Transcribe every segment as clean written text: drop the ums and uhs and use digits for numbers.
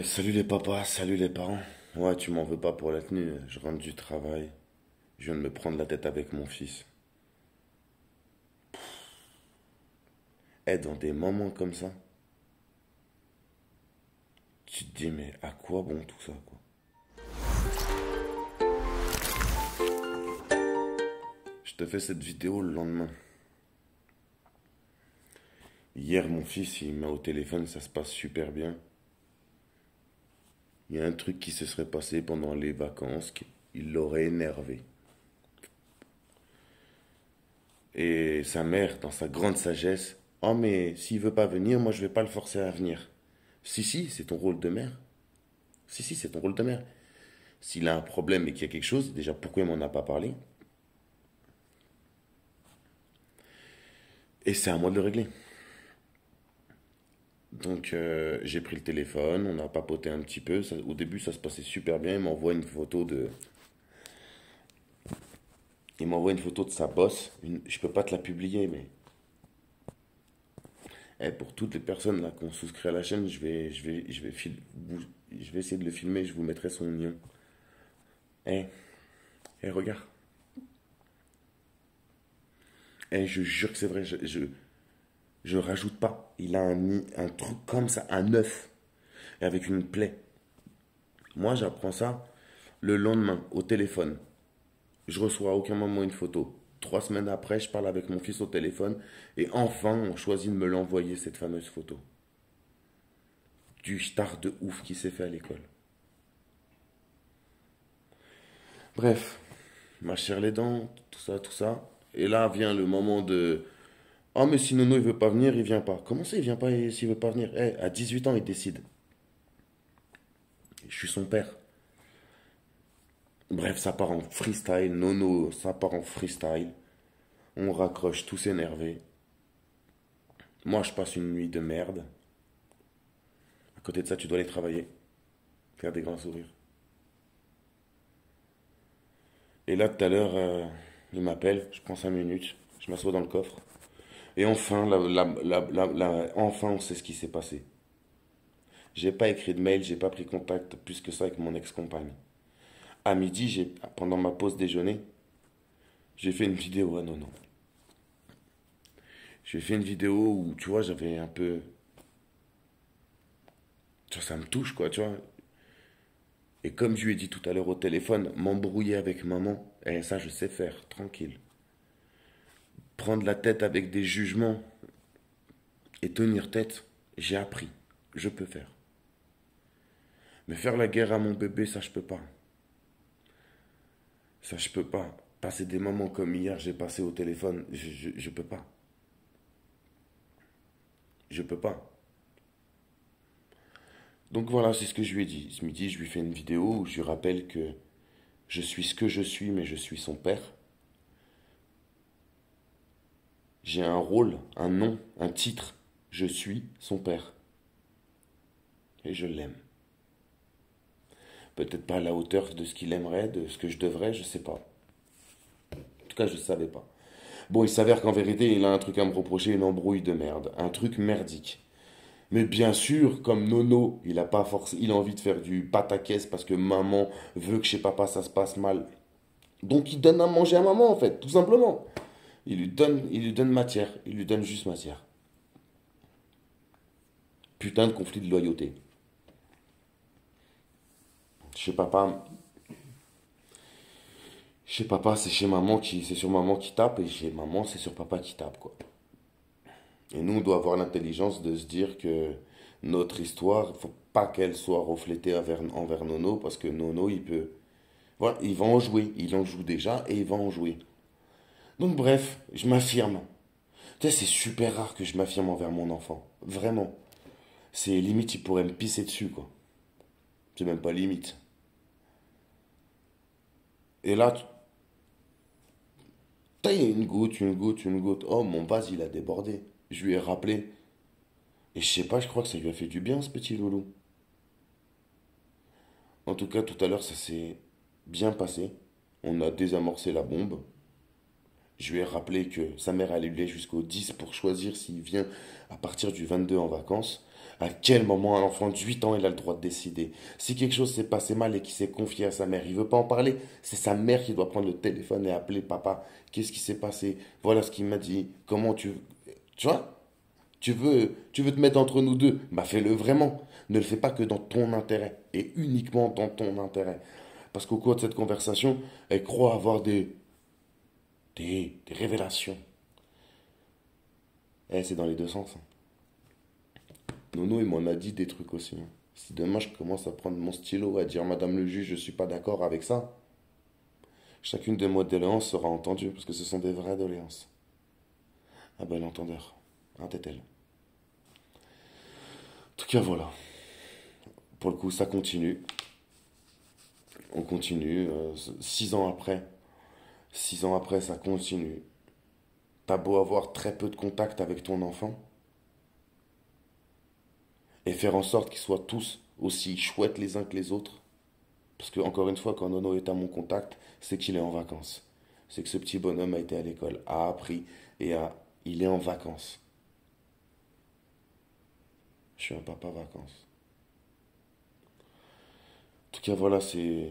Salut les papas, salut les parents. Ouais, tu m'en veux pas pour la tenue. Je rentre du travail. Je viens de me prendre la tête avec mon fils. Dans des moments comme ça, tu te dis, mais à quoi bon tout ça, quoi? Je te fais cette vidéo le lendemain. Hier, mon fils, il m'a au téléphone, ça se passe super bien. Il y a un truc qui se serait passé pendant les vacances, il l'aurait énervé. Et sa mère, dans sa grande sagesse, oh mais s'il veut pas venir, moi je vais pas le forcer à venir. Si, si, c'est ton rôle de mère. Si, si, c'est ton rôle de mère. S'il a un problème et qu'il y a quelque chose, déjà pourquoi il m'en a pas parlé? Et c'est à moi de le régler. Donc j'ai pris le téléphone, on a papoté un petit peu. Au début ça se passait super bien. Il m'envoie une photo de sa bosse. Je peux pas te la publier, mais pour toutes les personnes là qui ont souscrit à la chaîne, je vais essayer de le filmer. Je vous mettrai son lien. Eh, regarde. Je jure que c'est vrai. Je rajoute pas. Il a un truc comme ça, un œuf, et avec une plaie. Moi, j'apprends ça le lendemain, au téléphone. Je reçois à aucun moment une photo. 3 semaines après, je parle avec mon fils au téléphone, et enfin, on choisit de me l'envoyer, cette fameuse photo. Du star de ouf qui s'est fait à l'école. Bref, ma chère les dents, tout ça, tout ça. Et là vient le moment de... Ah, mais si Nono il veut pas venir, il vient pas. Comment ça il vient pas s'il veut pas venir? À 18 ans, il décide. Je suis son père. Bref, ça part en freestyle. Nono, ça part en freestyle. On raccroche tous énervés. Moi, je passe une nuit de merde. À côté de ça, tu dois aller travailler. Faire des grands sourires. Et là, tout à l'heure, il m'appelle. Je prends 5 minutes. Je m'assois dans le coffre. Et enfin, enfin, on sait ce qui s'est passé. J'ai pas écrit de mail, j'ai pas pris contact plus que ça avec mon ex-compagne. À midi, pendant ma pause déjeuner, j'ai fait une vidéo à Nono. J'ai fait une vidéo où, tu vois, j'avais un peu... Tu vois, ça me touche, quoi, tu vois. Et comme je lui ai dit tout à l'heure au téléphone, m'embrouiller avec maman, ça, je sais faire, tranquille. Prendre la tête avec des jugements et tenir tête, j'ai appris. Je peux faire. Mais faire la guerre à mon bébé, ça, je peux pas. Ça, je peux pas. Passer des moments comme hier, j'ai passé au téléphone, je peux pas. Je peux pas. Donc voilà, c'est ce que je lui ai dit. Ce midi, je lui fais une vidéo où je lui rappelle que je suis ce que je suis, mais je suis son père. J'ai un rôle, un nom, un titre. Je suis son père. Et je l'aime. Peut-être pas à la hauteur de ce qu'il aimerait, de ce que je devrais, je sais pas. En tout cas, je ne savais pas. Bon, il s'avère qu'en vérité, il a un truc à me reprocher, une embrouille de merde. Un truc merdique. Mais bien sûr, comme Nono, il a envie de faire du pataquès parce que maman veut que chez papa ça se passe mal. Donc il donne à manger à maman en fait, tout simplement. Il lui donne matière, il lui donne juste matière. Putain de conflit de loyauté. Chez papa, c'est sur maman qui tape et chez maman c'est sur papa qui tape quoi. Et nous on doit avoir l'intelligence de se dire que notre histoire, il faut pas qu'elle soit reflétée envers Nono parce que Nono il peut, voilà, il va en jouer, il en joue déjà et il va en jouer. Donc bref, je m'affirme. Tu sais, c'est super rare que je m'affirme envers mon enfant. Vraiment. C'est limite, il pourrait me pisser dessus, quoi. C'est même pas limite. Et là, t'as une goutte, une goutte, une goutte. Oh, mon vase, il a débordé. Je lui ai rappelé. Et je sais pas, je crois que ça lui a fait du bien, ce petit loulou. En tout cas, tout à l'heure, ça s'est bien passé. On a désamorcé la bombe. Je lui ai rappelé que sa mère allait lui jusqu'au 10 pour choisir s'il vient à partir du 22 en vacances. À quel moment un enfant de 8 ans il a le droit de décider? Si quelque chose s'est passé mal et qu'il s'est confié à sa mère, il veut pas en parler, c'est sa mère qui doit prendre le téléphone et appeler papa. Qu'est-ce qui s'est passé? Voilà ce qu'il m'a dit. Comment tu... Tu vois? Tu veux te mettre entre nous deux? Bah fais-le vraiment. Ne le fais pas que dans ton intérêt et uniquement dans ton intérêt. Parce qu'au cours de cette conversation, elle croit avoir des révélations. Eh, c'est dans les deux sens, hein. Nono, il m'en a dit des trucs aussi, hein. Si demain je commence à prendre mon stylo, à dire Madame le juge, je suis pas d'accord avec ça, chacune de mes doléances sera entendue, parce que ce sont des vraies doléances. À bon entendeur. Un tétel. En tout cas, voilà. Pour le coup, ça continue. On continue. 6 ans après. 6 ans après, ça continue. T'as beau avoir très peu de contact avec ton enfant et faire en sorte qu'ils soient tous aussi chouettes les uns que les autres. Parce que, encore une fois, quand Nono est à mon contact, c'est qu'il est en vacances. C'est que ce petit bonhomme a été à l'école, a appris il est en vacances. Je suis un papa vacances. En tout cas, voilà, c'est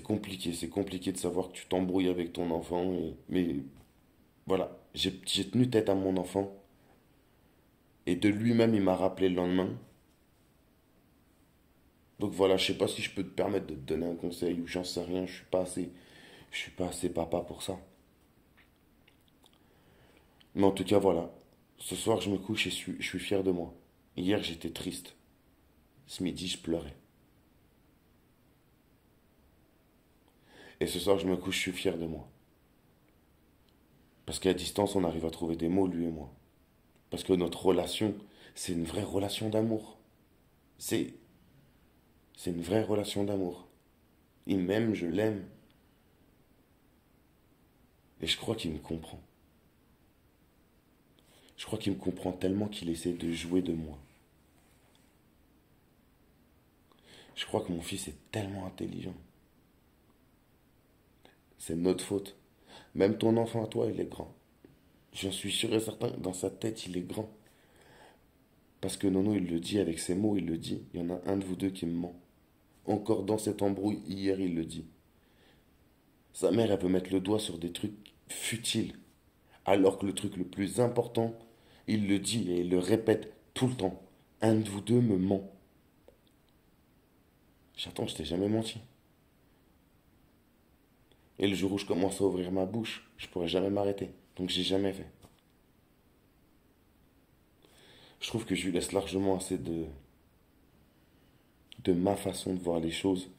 compliqué. C'est compliqué de savoir que tu t'embrouilles avec ton enfant. Mais voilà, j'ai tenu tête à mon enfant. Et de lui-même, il m'a rappelé le lendemain. Donc voilà, je sais pas si je peux te permettre de te donner un conseil ou j'en sais rien. Je suis pas assez papa pour ça. Mais en tout cas, voilà. Ce soir, je me couche et je suis fier de moi. Hier, j'étais triste. Ce midi, je pleurais. Et ce soir, je me couche, je suis fier de moi. Parce qu'à distance, on arrive à trouver des mots, lui et moi. Parce que notre relation, c'est une vraie relation d'amour. C'est, c'est une vraie relation d'amour. Il m'aime, je l'aime. Et je crois qu'il me comprend. Je crois qu'il me comprend tellement qu'il essaie de jouer de moi. Je crois que mon fils est tellement intelligent. C'est notre faute. Même ton enfant à toi, il est grand. J'en suis sûr et certain que dans sa tête, il est grand. Parce que Nono, il le dit avec ses mots, il le dit. Il y en a un de vous deux qui me ment. Encore dans cette embrouille, hier, il le dit. Sa mère, elle peut mettre le doigt sur des trucs futiles. Alors que le truc le plus important, il le dit et il le répète tout le temps. Un de vous deux me ment. J'attends, je t'ai jamais menti. Et le jour où je commence à ouvrir ma bouche, je pourrais jamais m'arrêter. Donc j'ai jamais fait. Je trouve que je lui laisse largement assez de ma façon de voir les choses,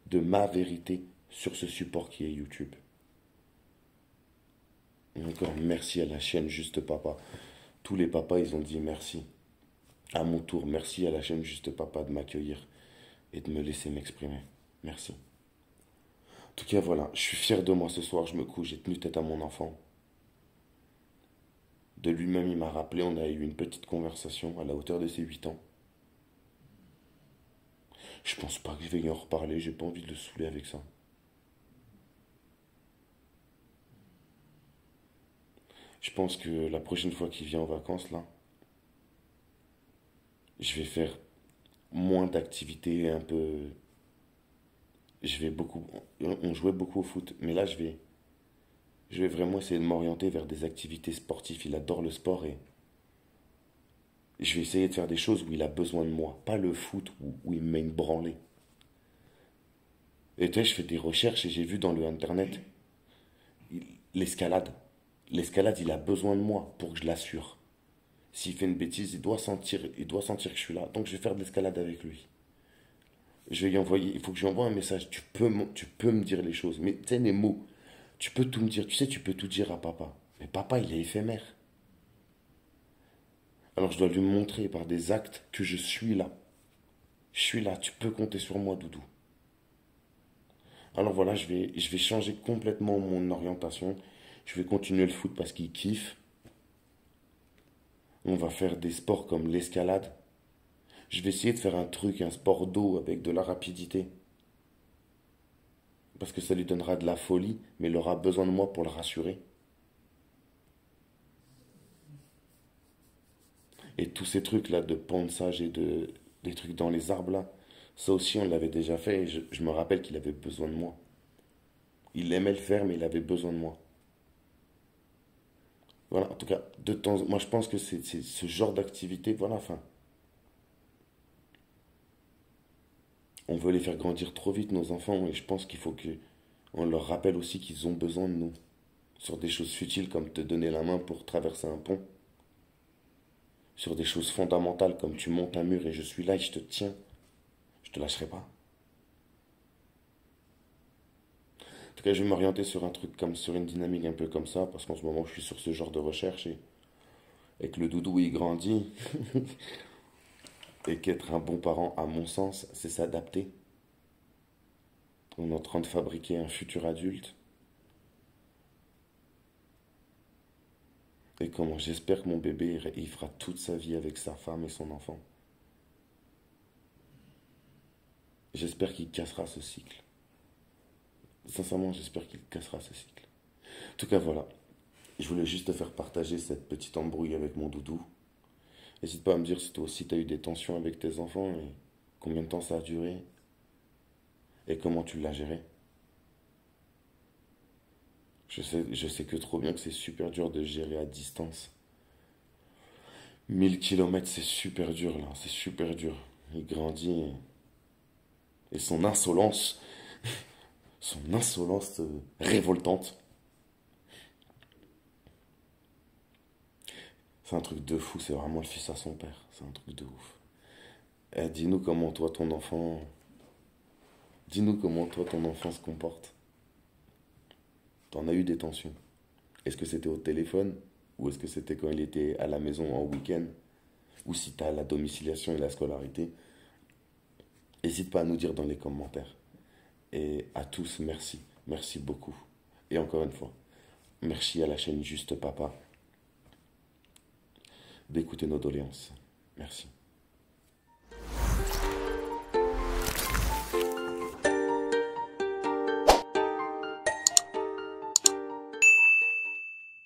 de ma vérité sur ce support qui est YouTube. Et encore merci à la chaîne Juste Papa. Tous les papas, ils ont dit merci. À mon tour, merci à la chaîne Juste Papa de m'accueillir et de me laisser m'exprimer. Merci. En tout cas, voilà, je suis fier de moi ce soir. Je me couche, j'ai tenu tête à mon enfant. De lui-même, il m'a rappelé, on a eu une petite conversation à la hauteur de ses 8 ans. Je pense pas que je vais y en reparler, j'ai pas envie de le saouler avec ça. Je pense que la prochaine fois qu'il vient en vacances, là, je vais faire moins d'activités un peu. Je vais beaucoup. On jouait beaucoup au foot, mais là, je vais vraiment essayer de m'orienter vers des activités sportives. Il adore le sport et je vais essayer de faire des choses où il a besoin de moi. Pas le foot où il me met une branlée. Et tu sais, je fais des recherches et j'ai vu dans le internet l'escalade. L'escalade, il a besoin de moi pour que je l'assure. S'il fait une bêtise, il doit sentir que je suis là. Donc je vais faire de l'escalade avec lui. Je vais lui envoyer, il faut que je lui envoie un message. Tu peux me dire les choses. Mais tu sais, les mots, tu peux tout me dire. Tu sais, tu peux tout dire à papa. Mais papa, il est éphémère. Alors je dois lui montrer par des actes que je suis là. Je suis là, tu peux compter sur moi, Doudou. Alors voilà, je vais changer complètement mon orientation. Je vais continuer le foot parce qu'il kiffe. On va faire des sports comme l'escalade. Je vais essayer de faire un sport d'eau avec de la rapidité. Parce que ça lui donnera de la folie, mais il aura besoin de moi pour le rassurer. Et tous ces trucs-là de ponçage des trucs dans les arbres là, ça aussi on l'avait déjà fait et je me rappelle qu'il avait besoin de moi. Il aimait le faire, mais il avait besoin de moi. Voilà, en tout cas, moi je pense que c'est ce genre d'activité, voilà, enfin, on veut les faire grandir trop vite, nos enfants, et je pense qu'il faut que on leur rappelle aussi qu'ils ont besoin de nous. Sur des choses futiles comme te donner la main pour traverser un pont. Sur des choses fondamentales comme tu montes un mur et je suis là et je te tiens. Je te lâcherai pas. En tout cas, je vais m'orienter sur un truc comme sur une dynamique un peu comme ça, parce qu'en ce moment je suis sur ce genre de recherche et que le doudou il grandit et qu'être un bon parent, à mon sens, c'est s'adapter. On est en train de fabriquer un futur adulte. Et comment j'espère que mon bébé, il fera toute sa vie avec sa femme et son enfant. J'espère qu'il cassera ce cycle. Sincèrement, j'espère qu'il cassera ce cycle. En tout cas, voilà. Je voulais juste te faire partager cette petite embrouille avec mon doudou. N'hésite pas à me dire si toi aussi tu as eu des tensions avec tes enfants et combien de temps ça a duré et comment tu l'as géré. Je sais que trop bien que c'est super dur de gérer à distance. 1000 kilomètres, c'est super dur là, c'est super dur. Il grandit et son insolence révoltante. C'est un truc de fou, c'est vraiment le fils à son père. C'est un truc de ouf. Dis-nous comment toi ton enfant. Dis-nous comment toi ton enfant se comporte. T'en as eu des tensions. Est-ce que c'était au téléphone ou est-ce que c'était quand il était à la maison en week-end ou si t'as la domiciliation et la scolarité. N'hésite pas à nous dire dans les commentaires. Et à tous, merci. Merci beaucoup. Et encore une fois, merci à la chaîne Juste Papa d'écouter nos doléances. Merci.